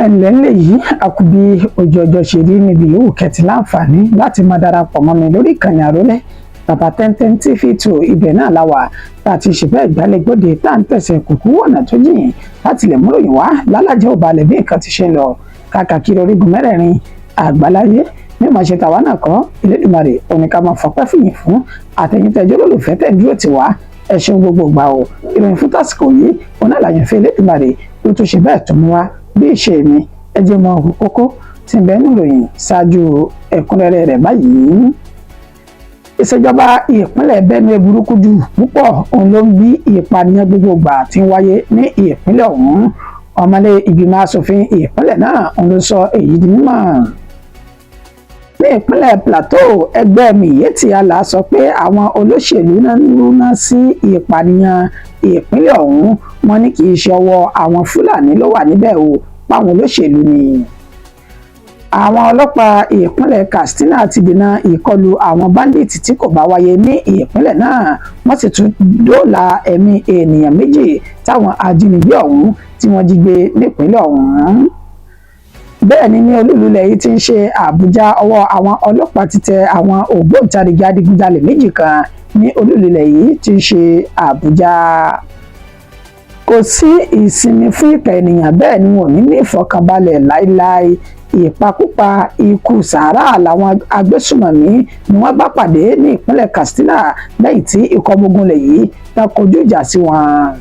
ẹ̀ǹlẹ́ ńlẹ̀ yìí àkùbí ojú ọjọ́ ṣe rí níbi yòówù kẹ́tì láǹfààní láti máa darapọ̀ mọ́ mi lórí ìkànnì àrólẹ́ bàbá tẹ́ntẹ́n TV2 ibẹ̀ náà la wà tá a ti ṣèbẹ́ ìgbàlẹ́gbọ́dẹ tá à ń tẹ̀sẹ̀ kùkú ọ̀nà tó jìn láti lè múròyìn wá lálàjẹ́ òbalẹ̀ bí nǹkan ti ṣe ń lọ káàkiri orígun mẹ́rẹ̀ẹ̀rin àgbáláyé ní màá ṣe tàwa náà kọ́ Elédùmarè òní ká máa fọpẹ́ fìyìn fún àtẹ̀yìntẹ̀jọ́ lólùfẹ́ tẹ̀ dúró tì wá ẹ ṣeun gbogbo gbà o ìròyìn fún tásìkò yìí òun náà làyàn fẹ́ Elédùmarè ló tún ṣe bẹ́ẹ̀ tó mú wá bí ìṣe mi ẹ jẹ́ mọ ọ̀hún kókó tí ń bẹ nínú ìròyìn ṣáájú ẹ̀kúnrẹ́rẹ́ rẹ̀ báyìí. Ìṣèjọba ìpínlẹ̀ Benue burúkú jù púpọ̀ òun ló ń bí ìpànìyàn gbogbogbà tí ń wáyé ní ìpínlẹ̀ ọ̀hún. Ọmọlé ìgbìmọ̀ asòfin ìpínlẹ̀ náà òun ló sọ èyí di mímọ̀. Ní ìpínlẹ̀ Plateau, ẹgbẹ́ Miyetti Allah sọ pé àwọn olóṣèlú náà ń rúná sí ìpànìyàn ìpínlẹ̀ ọ̀hún. Wọ́n ní kì í ṣe ọwọ́ àwọn Fúlàní ló wà níbẹ̀ o, páwọn olóṣèlú ni. Àwọn ọlọ́pàá ìpínlẹ̀ Katsina ti dènà ìkọlù àwọn báńdíìtì tí kò bá wáyé ní ìpínlẹ̀ náà. Wọ́n sì tún dóòlà ẹ̀mí ènìyàn méjì táwọn ajínigbé ọ̀hún tí wọ́n jí gbé nípínlẹ̀ ọ̀hún. Bẹ́ẹ̀ ni ní olúlulẹ̀ yìí ti ń ṣe Àbújá, ọwọ́ àwọn ọlọ́pàá ti tẹ àwọn ògbóǹtarìgì adigunjalè méjì kan ní olúlulẹ̀ yìí ti ń ṣe Àbújá. Kò sí ìsinmi fún ìkà ènìyàn, bẹ́ẹ̀ ni wọn ò ní ní ìfọ̀kànbalẹ̀ láíláí. Ìpakúpa ikú sàárà làwọn agbésùmọ̀mí ni wọ́n bá pàdé ní ìpínlẹ̀ Katsina lẹ́yìn tí ikọ̀ ọmọ ogun ilẹ̀ yìí ta kojú ìjà sí wọn.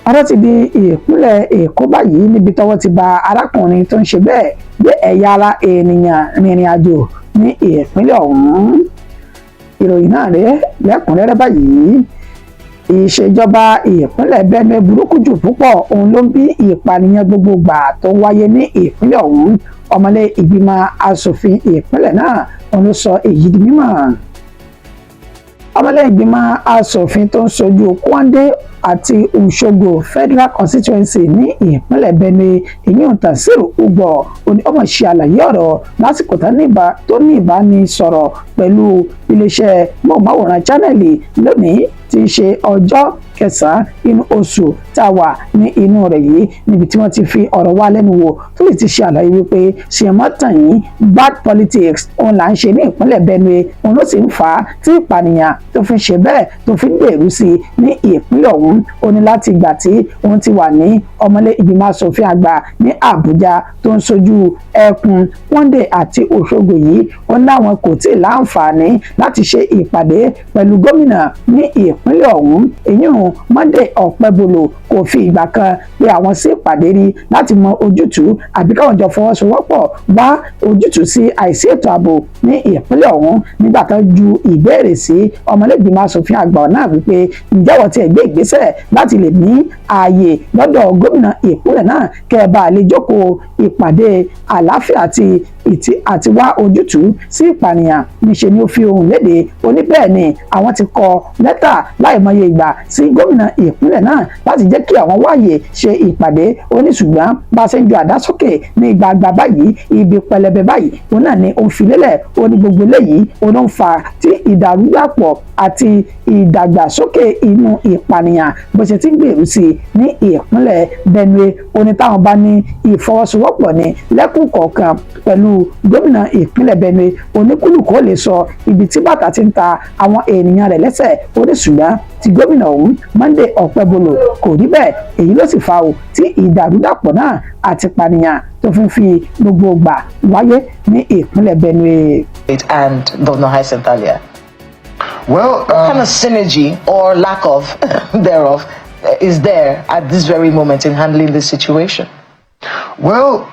Ọ̀rọ̀ ti di ìpínlẹ̀ Èkó báyìí níbi tọ́wọ́ ti ba arákùnrin tó ń ṣe bẹ́ẹ̀ gbé ẹ̀yà ara ènìyàn rìnrìn àjò ní ìpínlẹ̀ ọ̀hún. Ìròyìn náà rèé lẹ́kùnrẹ́rẹ́ báyìí. Ìṣèjọba ìpínlẹ̀ Benue burúkú jù púpọ̀ òun ló ń bí ìpànìyàn gbogbogbà tó wáyé ní ìpínlẹ̀ ọ̀hún. Ọmọlé ìgbìmọ̀ asòfin ìpínlẹ̀ náà òun ló sọ èyí di mímọ̀. Ọmọlé ìgbìmọ̀ asòfin tó ń ṣojú Kwande àti Òṣogbo Federal Constituency ní ìpínlẹ̀ Benue ìyún Tasiru Ugbor ọmọ ṣe àlàyé ọ̀rọ̀ lásìkò tó ní ìbánisọ̀rọ̀ pẹ̀lú iléeṣẹ́ mọ̀ọ́máwòrán Channel lónìí tí í ṣe ọjọ́ kẹsàn-án inú oṣù tá a wà ní inú rẹ̀ yìí, níbi tí wọ́n ti fi ọ̀rọ̀ wá lẹ́nu wò tó lè ti ṣe àlàyé wípé ṣèmọ́tàn yìí bad politics òun là ń ṣe ní ìpínlẹ̀ Benue, òun ló sì ń fà á tí ìpànìyàn tó fi ṣe bẹ́ẹ̀ tó fi gbèrú sí ní ìpínlẹ̀ ọ̀hún. Ó ní láti ìgbà tí òun ti wà ní ọmọlé ìgbìmọ̀ asòfin àgbà ní Àbújá tó ń ṣojú ẹkùn Kwande àti Òṣogbo yìí, ó láwọn kò tí ì láǹfààní láti ṣe ìpàdé pẹ̀lú gómìnà ní ìpínlẹ̀ ọ̀hún. Èyí hàn Monday Ọ̀pẹ́bọlò kò fi ìgbà kan pé àwọn sí ìpàdé rí láti mọ ojútùú àbí káwọn jọ fọwọ́sowọ́pọ̀ wá ojútùú sí àìsí ètò ààbò ní ìpínlẹ̀ ọ̀hún. Nígbà tó ju ìbéèrè sí ọmọlẹ́gbìmọ̀ asòfin àgbà náà wípé ǹjẹ́ wọ́n ti gbé ìgbésẹ̀ láti lè ní ààyè lọ́dọ̀ gómìnà ìpínlẹ̀ náà kẹ́ẹ̀bà lè jókòó ìpàdé àlàáfíà àti wá ojútùú sí ìpànìyàn. Níṣe ni ó fi ohùn léde, ó ní bẹ́ẹ̀ ni àwọn ti kọ lẹ́tà láìmọye ìgbà sí gómìnà ìpínlẹ̀ náà láti jẹ́ kí àwọn wáyè ṣe ìpàdé. Ó ní ṣùgbọ́n bá a ṣe ń ju àdá sókè ní gbagba báyìí, ibi pẹlẹbẹ báyìí òun náà ni ó ń fi lélẹ̀. Ó ní gbogbo eléyìí ó ló ń fa tí ìdàrúdàpọ̀ àti ìdàgbàsókè inú ìpànìyàn bó ṣe ti ń gbèrú sí ní ìpínlẹ̀ Benue. Ó ní táwọn bá ní ìfọwọ́sowọ́pọ̀ ní lẹ́kùn kọ̀ọ̀kan pẹ̀lú gómìnà ìpínlẹ̀ Benue, oníkúlùkù ó lè sọ ibi tí bàtà ti ń ta àwọn ènìyàn rẹ̀ lẹ́sẹ̀. Ó ní ṣùgbọ́n tí gómìnà ọ̀hún Monday Ọ̀pẹ́bọlò kò rí bẹ́ẹ̀, èyí ló sì fa tí ìdàrúdàpọ̀ náà àti ìpànìyàn tó fi gbogbo gbà wáyé ní ìpínlẹ̀ Benue. And Governor Hyacinth Alia. Well, what kind of synergy or lack of thereof is there at this very moment in handling this situation? Well,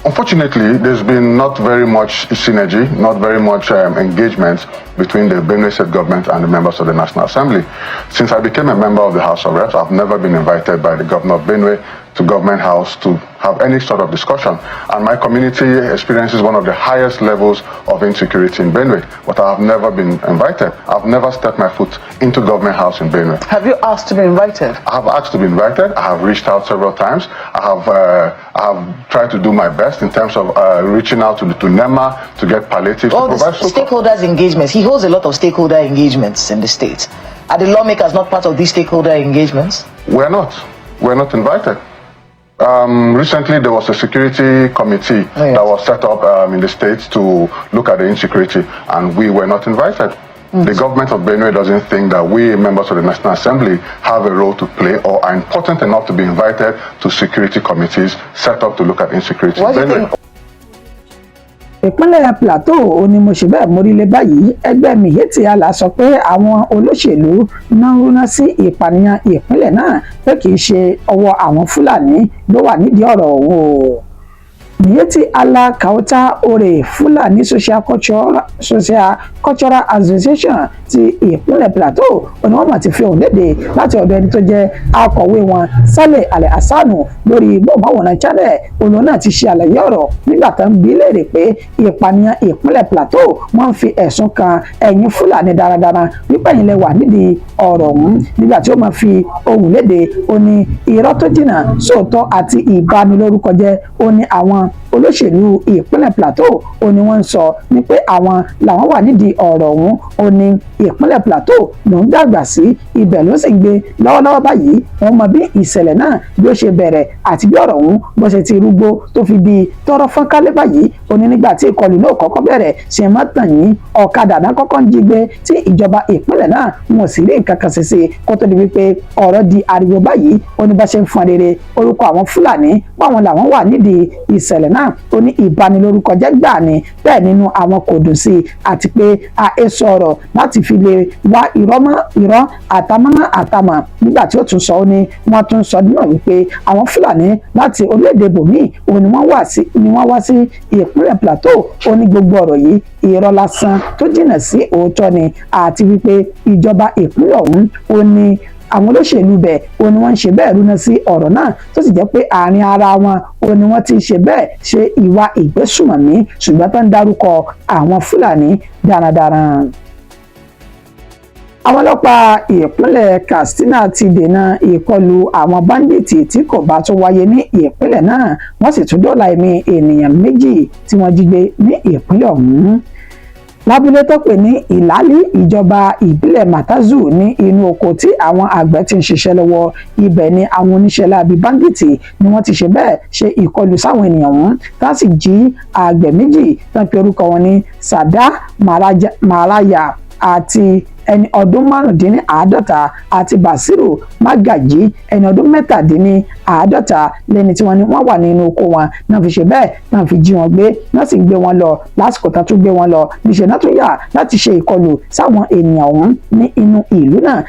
unfortunately, there's been not very much synergy, not very much engagement between the Benue State government and the members of the National Assembly. Since I became a member of the House of Reps, I've never been invited by the governor of Benue to Government House to have any sort of discussion. And my community experiences one of the highest levels of insecurity in Benue, but I have never been invited. I've never stepped my foot into Government House in Benue. Have you asked to be invited? I have asked to be invited. I have reached out several times. I have tried to do my best in terms of reaching out to NEMA to get palliatives. All the stakeholders' engagements. He holds a lot of stakeholder engagements in the state. Are the lawmakers not part of these stakeholder engagements? We're not. We're not invited. Recently, there was a security committee that was set up in the states to look at the insecurity, and we were not invited. The government of Benue doesn't think that we, members of the National Assembly, have a role to play or are important enough to be invited to security committees set up to look at insecurity. What do you think? ìpínlẹ̀ Plateau ni mo ṣe bẹ́ẹ̀ mórílẹ̀ báyìí. Ẹgbẹ́ Miyetti Allah sọ pé àwọn olóṣèlú náà rúná sí ìpànìyàn ìpínlẹ̀ náà pé kì í ṣe ọwọ́ àwọn Fúlàní ló wà nídìí ọ̀rọ̀ ọ̀hún o. Miyetti Allah Kauta Ore Fulani Social Cultural Association ti ìpínlẹ̀ Plateau ni wọ́n mà ti fi ohùn léde láti ọ̀dọ̀ ẹni tó jẹ́ akọ̀wé wọn Saleh Al-Hassanu lórí gbọ̀ngbọ̀nwọ̀n channel olóhùn náà ti ṣe àlàyé ọ̀rọ̀ nígbà tó ń bi léèrè pé ìpànìyàn ìpínlẹ̀ Plateau wọ́n ń fi ẹ̀sùn kan ẹ̀yin Fúlàní darandaran wípé ẹ̀yin lẹ wà nídìí ọ̀rọ̀ ọ̀hún. Nígbà tí ó máa fi ohùn léde ó ní irọ́ tó jìnnà sóòótọ́ àti ìbanilórúkọjẹ́ ó ní àwọn olóṣèlú ìpínlẹ̀ Plateau ó ní wọ́n ń sọ ní pé àwọn làwọn wà nídìí ọ̀rọ̀ ọ̀hún. Ó ní ìpínlẹ̀ Plateau ló ń dàgbà sí ibẹ̀ ló sì ń gbé lọ́wọ́lọ́wọ́ báyìí. Wọ́n mọ bí ìṣẹ̀lẹ̀ náà bí ó ṣe bẹ̀rẹ̀ àti bí ọ̀rọ̀ ọ̀hún bó ṣe ti rúgbó tó fi di tọ́rọ́ fọ́nkálẹ̀ báyìí. Ó ní nígbà tí ìkọlù náà kọ́kọ́ bẹ̀rẹ̀ ṣe má tàn yín ọ̀kadà náà kọ́kọ́ ń jí gbé tí ìjọba ìpínlẹ̀ náà wọn ò sì rí nǹkan kan ṣe sí kó tó di wípé ọ̀rọ̀ di ariwo báyìí. Ó ní bá ṣe ń fọn rere orúkọ àwọn Fúlàní báwọn làwọn wà nídìí ìṣẹ̀lẹ̀ náà. Ó ní ìbanilórúkọjẹ́ gbà ní bẹ́ẹ̀ nínú àwọn kò dùn sí i àti pé àhesọ ọ̀rọ̀ láti fi lè wá irọ́ àtàmọ́mọ́ àtàmọ́. Nígbà tí ó tún sọ ó ní wọ́n tún sọ náà wípé àwọn Fúlàní láti orílẹ̀-èdè bòmíì ó ní wọ́n wá sí ìpínlẹ̀ Plateau. Ó ní gbogbo ọ̀rọ̀ yìí irọ́ lásán tó jìnnà sí òótọ́ ni àti wípé ìjọba ìpínlẹ̀ ọ̀hún ó ní àwọn olóṣèlú bẹ̀ ó ní wọ́n ń ṣe bẹ́ẹ̀ rúná sí ọ̀rọ̀ náà tó sì jẹ́ pé àárín ara wọn ó ní wọ́n ti ṣe bẹ́ẹ̀ ṣe ìwà ìgbésùmọ̀mí ṣùgbọ́n tó ń dárúkọ àwọn Fúlàní darandaran. Àwọn ọlọ́pàá ìpínlẹ̀ Katsina ti dènà ìkọlù àwọn báńdíìtì tí kò bá tún wáyé ní ìpínlẹ̀ náà. Wọ́n sì tún dóòlà ẹ̀mí ènìyàn méjì tí wọ́n jí gbé ní ìpínlẹ̀ ọ̀hún. Lábúlé tó pè ní Ìlálí ìjọba ìbílẹ̀ Matazu ní inú oko tí àwọn àgbẹ̀ ti ń ṣiṣẹ́ lọ́wọ́ ibẹ̀ ni àwọn oníṣẹ́ láabi báńdíìtì ni wọ́n ti ṣe bẹ́ẹ̀ ṣe ìkọlù sáwọn ènìyàn ọ̀hún tá sì jí àgbẹ̀ méjì tán pe orúkọ wọn ní Sada Maraya àti ẹni ọdún márùndínláàádọ́ta àti Basiru Magaji ẹni ọdún mẹ́tàdínláàádọ́ta lẹ́ni tí wọ́n ní wọ́n wà nínú oko wọn náà fi ṣe bẹ́ẹ̀ náà fi jí wọn gbé náà sì gbé wọn lọ lásìkò tán tún gbé wọn lọ níṣẹ́ náà tún yà láti ṣe ìkọlù sáwọn ènìyàn ọ̀hún ní inú ìlú náà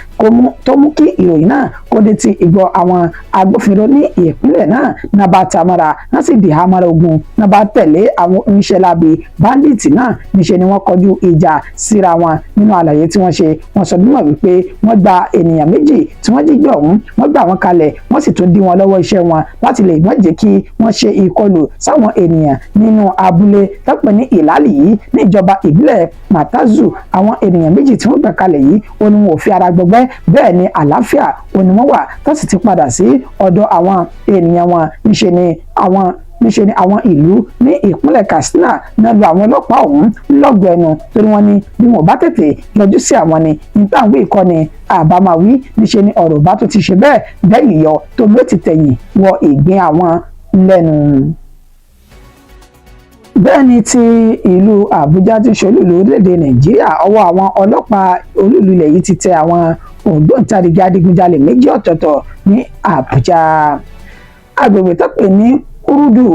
tó mú kí ìròyìn náà kó dé ti ìgbọ́ àwọn agbófinró ní ìpínlẹ̀ náà náà bá tamara náà sì di hamara ogun náà bá tẹ̀lé àwọn oníṣẹ́ láabi báńdíìtì náà níṣẹ́ ni wọ́n kọjú ìjà síra wọn nínú àlàyé tí wọ́n ṣe. Wọ́n sọ níwọ̀n wípé wọ́n gba ènìyàn méjì tí wọ́n jí gbé ọ̀hún wọ́n gbà wọ́n kalẹ̀ wọ́n sì tún dí wọn lọ́wọ́ iṣẹ́ wọn láti lè má jẹ́ kí wọ́n ṣe ìkọlù sáwọn ènìyàn nínú abúlé tọ́pẹ́ ní Ìlálì yìí ní ìjọba ìbílẹ̀ Matazu. Àwọn ènìyàn méjì tí wọ́n gbà kalẹ̀ yìí ó ní wọn ò fi ara gbọgbẹ́ bẹ́ẹ̀ ni àlàáfíà ó ní wọ́n wà tó sì ti padà sí ọ̀dọ̀ àwọn ènìyàn wọn. Níṣe ni àwọn ìlú ní ìpínlẹ̀ Katsina náà lu àwọn ọlọ́pàá ọ̀hún lọ́gọ̀ ẹnu torí wọ́n ní bí wọ́n bá tètè yọjú sí àwọn ni nítaǹwé ìkọ́ni àbámáwí. Níṣe ni ọ̀rọ̀ bá tó ti ṣe bẹ́ẹ̀ bẹ́ẹ̀ yọ tó ló ti tẹ̀yìn wọ ìgbín àwọn lẹ́nu. Bẹ́ẹ̀ ni ti ìlú Àbújá ti ṣolúìlú orílẹ̀-èdè Nàìjíríà ọwọ́ àwọn ọlọ́pàá olúìlú ilẹ̀ yìí ti tẹ àwọn ògbóǹtarìgì adigunjalè méjì ọ̀tọ̀ọ̀tọ̀ ní Àbújá. Agbègbè tó pè ní Kúrúdù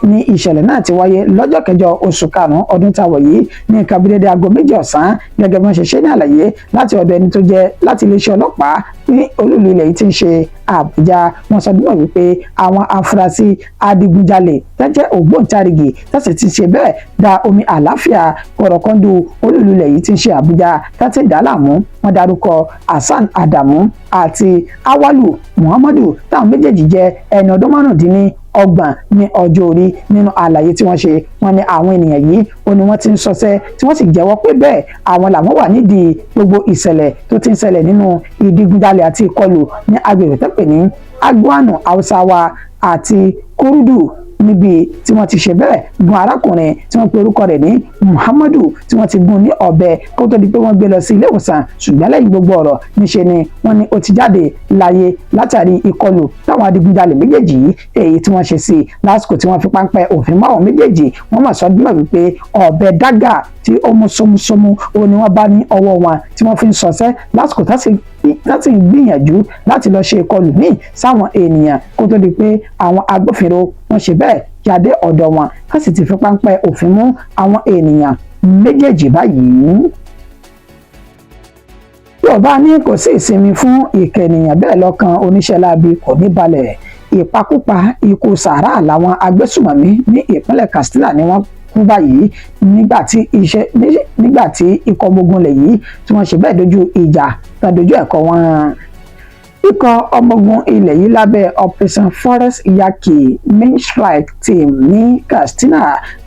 ní ìṣẹ̀lẹ̀ náà ti wáyé lọ́jọ́ kẹjọ oṣù karùn-ún ọdún táwọn yìí ní nǹkan bí dédé aago 2 ọ̀sán gẹ́gẹ́ bí wọ́n ṣe ṣe ní àlàyé láti ọ̀dọ̀ ẹni tó jẹ́ láti iléeṣẹ́ ọlọ́pàá ní olúìlú ilẹ̀ yìí ti ń ṣe Àbújá. Wọ́n sọ dúró wípé àwọn afurasí adigunjalè tẹ́jẹ́ ògbóǹtarìgì tẹ́sí ti ṣe bẹ́ẹ̀ da omi àlàáfíà kọ̀rọ̀kọ́ndù olúìlú ilẹ̀ yìí ti ń ṣe Àbújá tẹ́tí ìdálàmú. Wọ́n dárúkọ Hasan Adamu àti Awalu Muhammadu táwọn méjèèjì jẹ́ ẹni ọdún márùndínlọ́gbọ̀n ní ọjọ́ orí. Nínú àlàyé tí wọ́n ṣe wọ́n ní àwọn ènìyàn yìí ó ní wọ́n ti ń sọsẹ́ tí wọ́n sì jẹ́wọ́ pé bẹ́ẹ̀ àwọn làwọn wà nídìí gbogbo ìṣẹ̀lẹ̀ tó ti ń ṣẹlẹ̀ nínú ìdigunjalè àti ìkọlù ní agbègbè tó pè ní Agboanu Hausawa àti Kúrúdù níbi tí wọ́n ti ṣe bẹ́ẹ̀ gun arákùnrin tí wọ́n pe orúkọ rẹ̀ ní Muhammadu tí wọ́n ti gún ní ọ̀bẹ kó tó di pé wọ́n gbé lọ sí ilé ìwòsàn ṣùgbọ́n lẹ́yìn gbogbo ọ̀rọ̀ níṣe ni wọ́n ní ó ti jáde láyé látàrí ìkọlù táwọn adigunjalè méjèèjì yìí èyí tí wọ́n ṣe sí lásìkò tí wọ́n fi páńpẹ́ òfin mọ́ àwọn méjèèjì wọ́n mà sọ dímọ̀ wípé ọ̀bẹ dágà tí ó mú sómúsómú òun ni wọ́n bá ní ọwọ́ wọn tí wọ́n fi ń ṣọṣẹ́ lásìkò láti gbìyànjú láti lọ ṣe ìkọlù míì sáwọn ènìyàn kó tó di pé àwọn agbófinró wọ́n ṣe bẹ́ẹ̀ jáde ọ̀dọ̀ wọn ká sì ti fi páńpẹ́ òfin mú àwọn ènìyàn méjèèjì báyìí. Yorùbá ní kò sí ìsinmi fún ìkẹnìyàn bẹ́ẹ̀ lọ́kàn oníṣẹ́ láabi kò ní balẹ̀ ìpakúpa ikú sàárà làwọn agbésùmọ̀mí ní ìpínlẹ̀ Katsina ni wọ́n kú báyìí nígbà tí ikọ̀ ọmọ ogun ilẹ̀ yìí tí wọ́n ṣe bẹ́ẹ̀ dojú ìjà tán dojú ẹ̀kọ́ wọn. Ikọ̀ ọmọ ogun ilẹ̀ yìí lábẹ́ Operation Forest Yaki Main Strike Team ní Katsina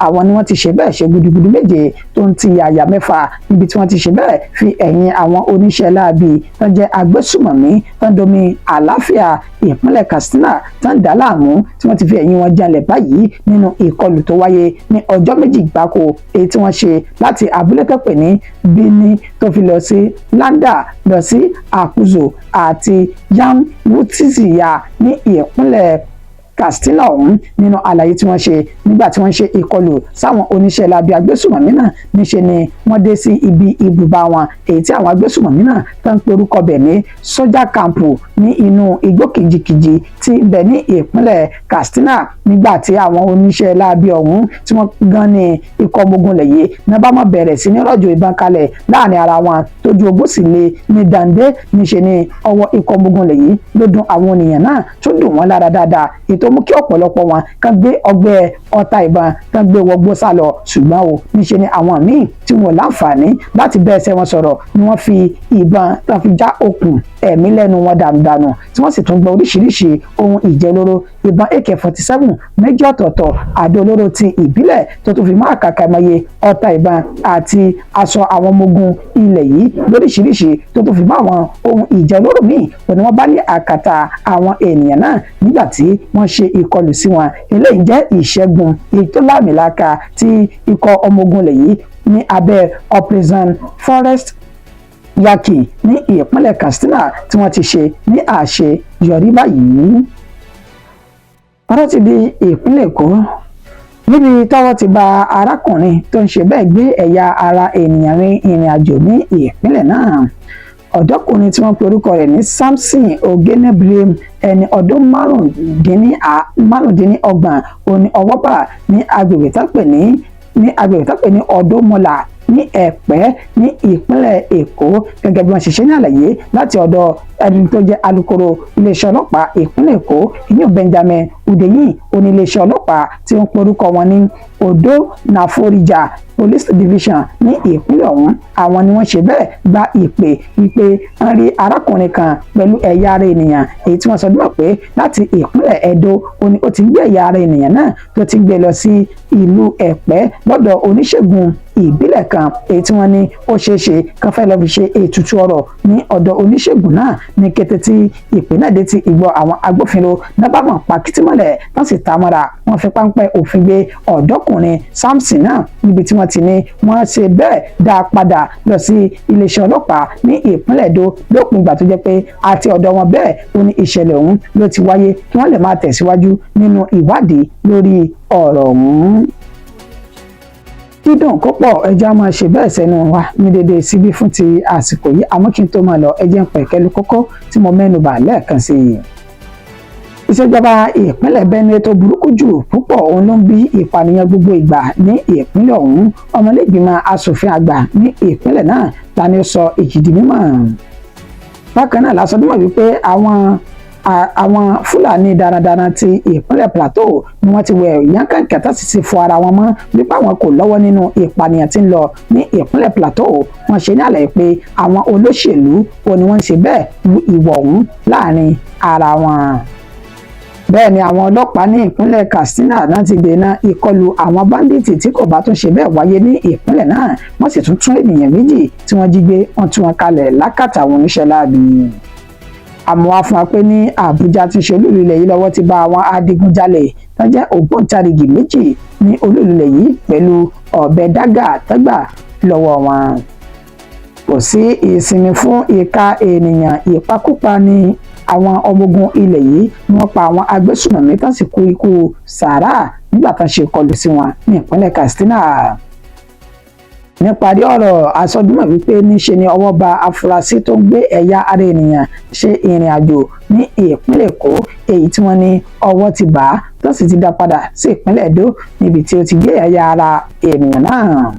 àwọn ni wọ́n ti ṣe bẹ́ẹ̀ ṣe gudugudu méje tó ń ti yàyà mẹ́fà níbi tí wọ́n ti ṣe bẹ́ẹ̀ fi ẹ̀yìn àwọn oníṣẹ́ láabi tán jẹ́ agbésùmọ̀mí tán domi àlàáfíà ìpínlẹ̀ Katsina tán dá láàmú tí wọ́n ti fi ẹ̀yìn wọn jalè báyìí nínú ìkọlù tó wáyé ní ọjọ́ méjì gbáko èyí tí wọ́n ṣe láti abúlé tó pè ní Bini tó fi lọ sí Landa lọ sí Akuzo àti Yamutiziya ní ìpínlẹ̀ Katsina ọ̀hún nínú àlàyé tí wọ́n ṣe nígbà tí wọ́n ṣe ìkọlù sáwọn oníṣẹ́ láabi agbésùmọ̀mí náà níṣe ni wọ́n dé sí ibi ibùba wọn èyí tí àwọn agbésùmọ̀mí náà tó ń pe orúkọ bẹ̀ ní sójà kàmpù ní inú igbó kìjikìji tí ń bẹ ní ìpínlẹ̀ Katsina nígbà tí àwọn oníṣẹ́ láabi ọ̀hún tí wọ́n gan ní ikọ̀ ọmọ ogun lẹ̀ yìí náà bá mọ̀ bẹ̀rẹ̀ sí ní rọ̀jò ìbọn kalẹ̀ láàrin ara wọn tójú ogun sì le ní dande níṣe ni ọwọ́ ikọ̀ ọmọ ogun lẹ̀ yìí ló dùn àwọn ènìyàn náà tó dùn wọ́n lára dáadáa ètò mú kí ọ̀pọ̀lọpọ̀ wọn kàn gbé ọgbẹ́ ọta ìbọn kàn gbé wọgbó sá lọ ṣùgbọ́n o níṣe ni àwọn míì tí wọn láǹfààní láti bẹ́ ẹsẹ̀ wọn sọ̀rọ̀ ni wọ́n fi ìbọn tán fi já okùn ẹ̀mí lẹ́nu wọn dànù tí wọ́n sì tún gba oríṣiríṣi ohun ìjẹ́ olóró ìbọn AK-47 méjì ọ̀tọ̀ọ̀tọ̀ àdó olóró ti ìbílẹ̀ tó tún fi máa kàkà ìmọye ọta ìbọn àti aṣọ àwọn ọmọ ogun ilẹ̀ yìí lóríṣiríṣi tó tún fi máa àwọn ohun ìjẹ́ olóró míì òní wọ́n bá ní àkàtà àwọn ènìyàn náà nígbà tí wọ́n ṣe ìkọlù sí wọn eléyìí jẹ́ ìṣẹ́gun èyí tó láàmìlàaka tí ikọ̀ ọmọ ogun ilẹ̀ yìí ní abẹ́ Operation Forest Yaki ní ìpínlẹ̀ Katsina tí wọ́n ti ṣe ní àṣeyọrí báyìí. ọ̀rọ̀ ti di ìpínlẹ̀ Èkó níbi tọ́wọ́ ti ba arákùnrin tó ń ṣe bẹ́ẹ̀ gbé ẹ̀yà ara ènìyàn rin ìrìn àjò ní ìpínlẹ̀ náà. ọ̀dọ́kùnrin tí wọ́n pe orúkọ rẹ̀ ní Samson Ogenebrem ẹni ọdún márùndínlọ́gbọ̀n òní ọwọ́ bà ní agbègbè tó pè ní Ọ̀dọ́mọlà ní Ẹ̀pẹ́ ní ìpínlẹ̀ Èkó gẹ́gẹ́ bí wọ́n ṣe ṣe ní àlàyé láti ọ̀dọ̀ ẹni tó jẹ́ alukoro iléeṣẹ́ ọlọ́pàá ìpínlẹ̀ Èkó ìyẹn Benjamin Hundeyin oníléeṣẹ́ ọlọ́pàá tí wọ́n porúkọ wọn ní Odo Naforija Police Division ní ìpínlẹ̀ ọ̀hún àwọn ni wọ́n ṣe bẹ́ẹ̀ gba ìpè wípé wọ́n rí arákùnrin kan pẹ̀lú ẹ̀yà ara ènìyàn èyí tí wọ́n sọ dúró pé láti ìpínlẹ̀ Ẹdó ó ti gbé ẹ̀yà ara ènìyàn náà tó ti gbé lọ sí ìlú Ẹ̀pẹ́ lọ́dọ̀ oníṣègùn ìbílẹ̀ kan èyí tí wọ́n ní ó ṣeéṣe kan fẹ́ lọ fi ṣe ètùtù ọ̀rọ̀ ní ọ̀dọ̀ oníṣègùn náà ní kété tí ìpè náà dé ti ìgbọ́ àwọn agbófinró nábàámọ̀ pakitímọ́lẹ̀ wọ́n sì ta mọ́ra wọ́n fi páńpẹ́ òfin gbé ọ̀dọ́kùnrin Samson náà níbi tí wọ́n ti ní wọ́n ṣe bẹ́ẹ̀ dá a padà lọ sí iléeṣẹ́ ọlọ́pàá ní ìpínlẹ̀ Èdó lópin ìgbà tó jẹ́ pé àti ọ̀dọ̀ wọn bẹ́ẹ̀ ó ní ìṣẹ̀lẹ̀ ọ̀hún ló ti wáyé kí wọ́n lè máa tẹ̀síwájú nínú ìwádìí lórí ọ̀rọ̀ ọ̀hún. dídùn kó pọ̀ ẹja máa ṣe bẹ́ẹ̀ sẹ́nu wa ní dédé síbí fún ti àsìkò yìí àmọ́ kí n tó máa lọ ẹjẹ́ ń pẹ̀kẹ́lu kókó tí mo mẹ́nu bà lẹ́ẹ̀kan sí i. ìṣèjọba ìpínlẹ̀ Benue tó burúkú jù púpọ̀ òun ló ń bí ìpànìyàn gbogbo ìgbà ní ìpínlẹ̀ ọ̀hún ọmọlẹ́gbìmọ̀ asòfin àgbà ní ìpínlẹ̀ náà ta ni ó sọ èyí di mímọ̀. bákan náà la sọ dímọ̀ wípé àwọn Fúlàní darandaran ti ìpínlẹ̀ Plateau ni wọ́n ti wẹ̀ yánkànkà tá sì ti fọ ara wọn mọ́ wípé àwọn kò lọ́wọ́ nínú ìpànìyàn tí ń lọ ní ìpínlẹ̀ Plateau wọ́n ṣe ní àlàyé pé àwọn olóṣèlú ni wọ́n ń ṣe bẹ́ẹ̀ lu ìwọ̀ ọ̀hún láàrin ara wọn. bẹ́ẹ̀ ni àwọn ọlọ́pàá ní ìpínlẹ̀ Katsina náà ti dènà ìkọlù àwọn báńdíìtì tí kò bá tún ṣe bẹ́ẹ̀ wáyé ní ìpínlẹ̀ náà wọ́n sì tún ènìyàn méjì tí wọ́n jí gbé wọ́n tú wọn kalẹ̀ lákàtà àwọn oníṣẹ́ láabi. àmọ́ wá fún wa pé ní Àbújá ti ṣe olúìlú ilẹ̀ yìí lọ́wọ́ ti bá àwọn adigunjalè tó jẹ́ ògbóǹtarìgì méjì ní olúìlú ilẹ̀ yìí pẹ̀lú ọ̀bẹ dágà tẹ́gbà lọ́wọ́ wọn. Kò sí ìsinmi fún ìka ènìyàn, ìpakúpa ní àwọn ọmọ ogun ilẹ̀ yìí ni wọ́n pa àwọn agbésùnmọ̀mí tán sì kú ikú sàárà nígbà tán ṣe ìkọlù sí wọn ní ìpínlẹ̀ Katsina. Níparí ọ̀rọ̀ àsọdúnmọ̀ wípé níṣe ni ọwọ́ ba afurasí tó ń gbé ẹ̀yà ara ènìyàn ṣe ìrìn àjò ní ìpínlẹ̀ Èkó, èyí tí wọ́n ní ọwọ́ ti bà á tó sì ti dá padà sí ìpínlẹ̀ Èdó níbi tí ó ti gbé ẹ̀yà ara ènìyàn náà.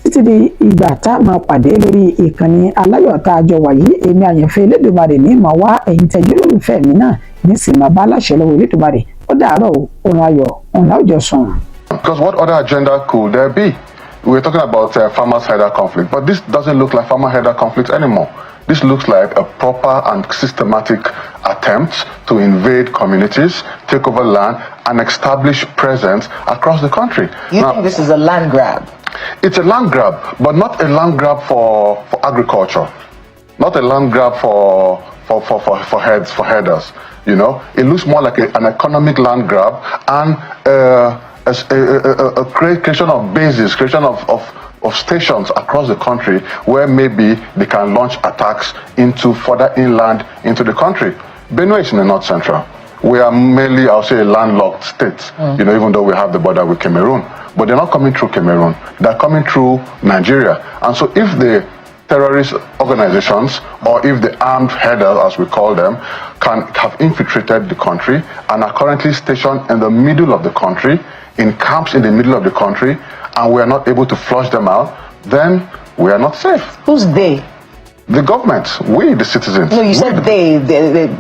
Títí di ìgbà tá a máa pàdé lórí ìkànnì aláyọ̀ tá a jọ wà yìí, èmi àyànfẹ́ Elédùmarè ní màá wá ẹ̀yin tẹ́jú lólùfẹ́ mi náà ní sì máa bá láṣẹ lọ́wọ́ Elédùmarè. Ó dàárọ̀ òun ayọ̀ òun láwùjọ sùn. Because what other agenda could there be? We're talking about farmers-header conflict, but this doesn't look like farmer-header conflict anymore. This looks like a proper and systematic attempt to invade communities, take over land, and establish presence across the country. You think this is a land grab? It's a land grab, but not a land grab for agriculture, not a land grab for headers. You know, it looks more like an economic land grab and a creation of bases, creation of stations across the country where maybe they can launch attacks into further inland into the country. Benue is in the north central. We are mainly, I'll say, a landlocked state, you know, even though we have the border with Cameroon. But they're not coming through Cameroon. They're coming through Nigeria. And so if the terrorist organizations, or if the armed headers, as we call them, can have infiltrated the country and are currently stationed in the middle of the country, in camps in the middle of the country, and we are not able to flush them out, then we are not safe. Who's they? The government, we, the citizens. No, you said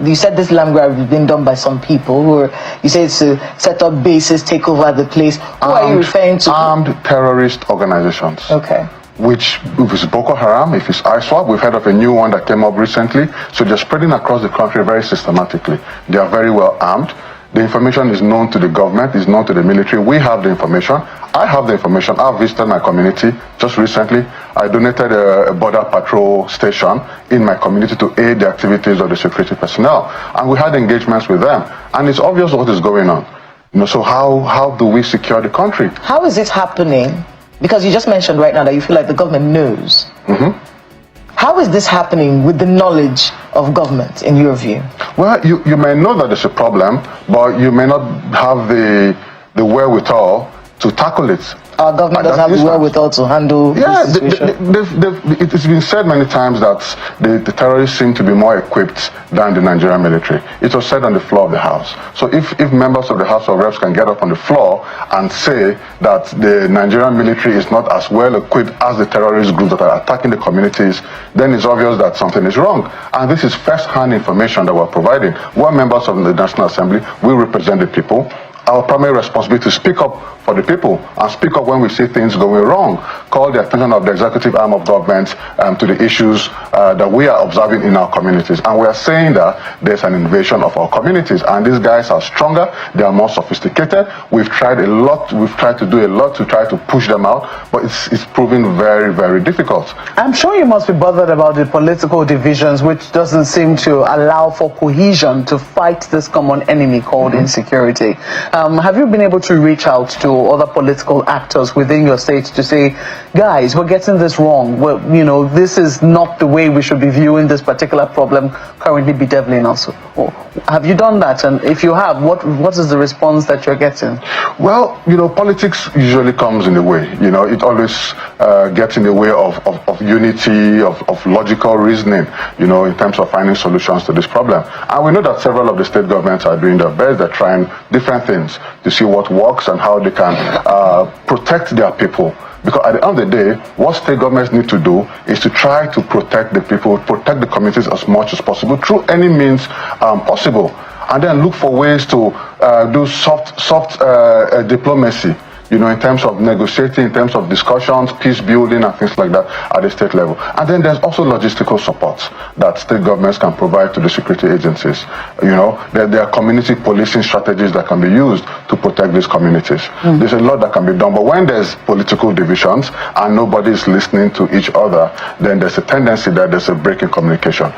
you said this land grab has been done by some people who are, you said it's to set up bases, take over the place. Who are you referring to? Armed terrorist organizations. Okay. Which, if it's Boko Haram, if it's ISWAP, we've heard of a new one that came up recently. So they're spreading across the country very systematically. They are very well armed. The information is known to the government, is known to the military. We have the information. I have the information. I've visited my community just recently. I donated a border patrol station in my community to aid the activities of the security personnel. And we had engagements with them. And it's obvious what is going on. You know, so how do we secure the country? How is it happening? Because you just mentioned right now that you feel like the government knows. How is this happening with the knowledge of government, in your view? Well, you may know that there's a problem, but you may not have the wherewithal to tackle it. Our government doesn't have the wherewithal to handle this situation. It's been said many times that the terrorists seem to be more equipped than the Nigerian military. It was said on the floor of the House. So if members of the House of Reps can get up on the floor and say that the Nigerian military is not as well equipped as the terrorist groups that are attacking the communities, then it's obvious that something is wrong. And this is first-hand information that we're providing. We're members of the National Assembly. We represent the people. Our primary responsibility is to speak up for the people and speak up when we see things going wrong. Call the attention of the executive arm of government to the issues that we are observing in our communities. And we are saying that there's an invasion of our communities. And these guys are stronger, they are more sophisticated. We've tried a lot, we've tried to do a lot to try to push them out, but it's proving very, very difficult. I'm sure you must be bothered about the political divisions, which doesn't seem to allow for cohesion to fight this common enemy called insecurity. Have you been able to reach out to other political actors within your state to say, guys, we're getting this wrong. Well, you know, this is not the way we should be viewing this particular problem currently bedeviling us. Have you done that? And if you have, what is the response that you're getting? Well, you know, politics usually comes in the way. You know, it always gets in the way of unity, of logical reasoning, you know, in terms of finding solutions to this problem. And we know that several of the state governments are doing their best. They're trying different things to see what works and how they can protect their people. Because at the end of the day, what state governments need to do is to try to protect the people, protect the communities as much as possible through any means possible. And then look for ways to do soft diplomacy, you know, in terms of negotiating, in terms of discussions, peace building and things like that at the state level. And then there's also logistical support that state governments can provide to the security agencies. You know, there are community policing strategies that can be used to protect these communities. There's a lot that can be done, but when there's political divisions and nobody is listening to each other, then there's a tendency that there's a break in communication.